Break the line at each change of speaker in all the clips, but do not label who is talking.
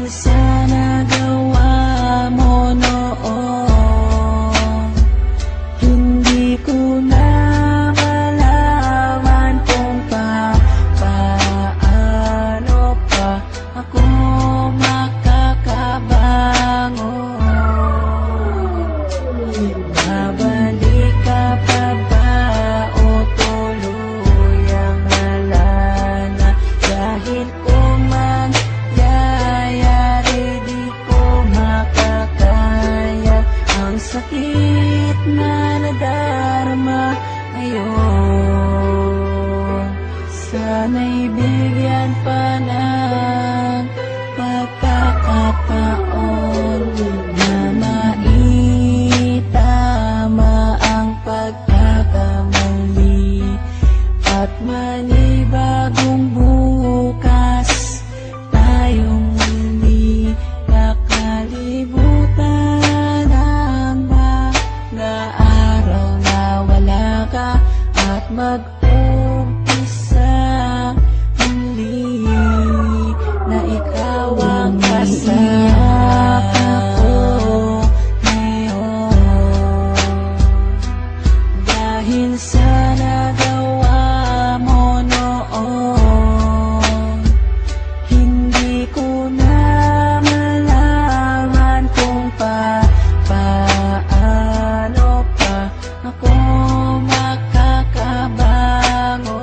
Dahil sa nagawa mo noon, hindi ko na malaman kung paano pa ako makakabangon. Babalik ka pa ba o tuluyang wala na? Dahil kung mangyayari di ko makakaya ang sakit na nadarama ngayon. Sana'y bigyan pa ng pagkakataon na maitama ang pagkakamali at manibagong bukas tayong muli kakalibutan ang mga araw na wala ka at mag-umpisa muli na ikaw ang kasama ko ngayon. Dahil sa nagawa mo noon, hindi ko na malaman kung paano pa ako makakabangon.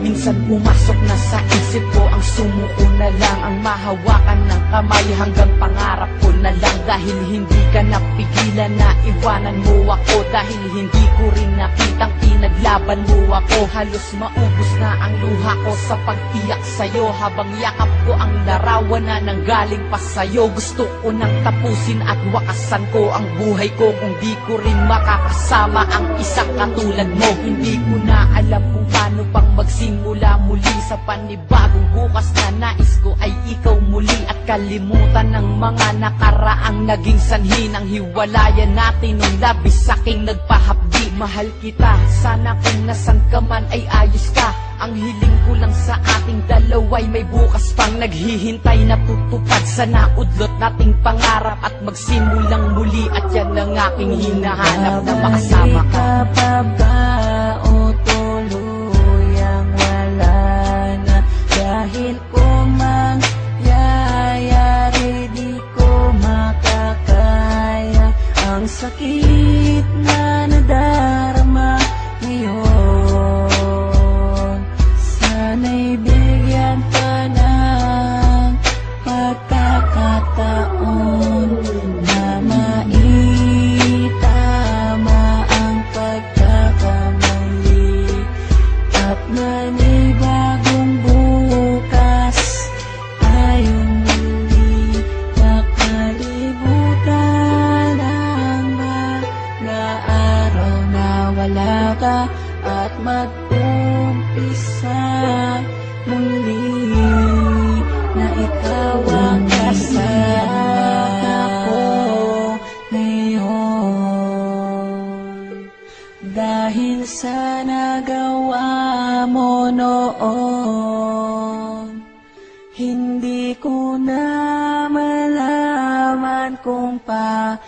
Minsan pumasok na sa isip ko ang sumuko na lang, ang mahawakan ng kamay hanggang pangarap ko na lang. Dahil hindi ka napigilan na iwanan mo ako, dahil hindi ko rin nakitang pinaglaban mo ako. Halos maubos na ang luha ko sa pagtiyak sa'yo, habang yakap ko ang larawan na nanggaling pa sa'yo. Gusto ko nang tapusin at wakasan ko ang buhay ko kung di ko rin makakasama ang isang katulad mo. Hindi ko na alam kung paano pang magsimula muli sa panibagong bukas na nais ko ay ikaw muli, at kalimutan ng mga nakaraang naging sanhi ng hiwalayan natin nung labis sa'king nagpahapdi. Mahal kita, sana kung nasan ka man ay ayos ka. Ang hiling ko lang sa ating dalawa'y may bukas pang naghihintay na tutupad. Sana udlot nating pangarap at magsimulang muli, at yan ang aking hinahanap na makasama ka.
Babalik ka pa ba o tuluyang wala na? Dahil kung mangyayari di ko makakaya ang sakit na nadarama ngayon. Sana'y bigyan pa ng pagkakataon na maitama ang pagkakamali at manibagong bukas tayong muli kakalibutan ang mga araw na wala ka at mag-umpisa muli na ikaw ang kasama ko ngayon. Dahil sa nagawa mo noon, hindi ko na malaman kung paano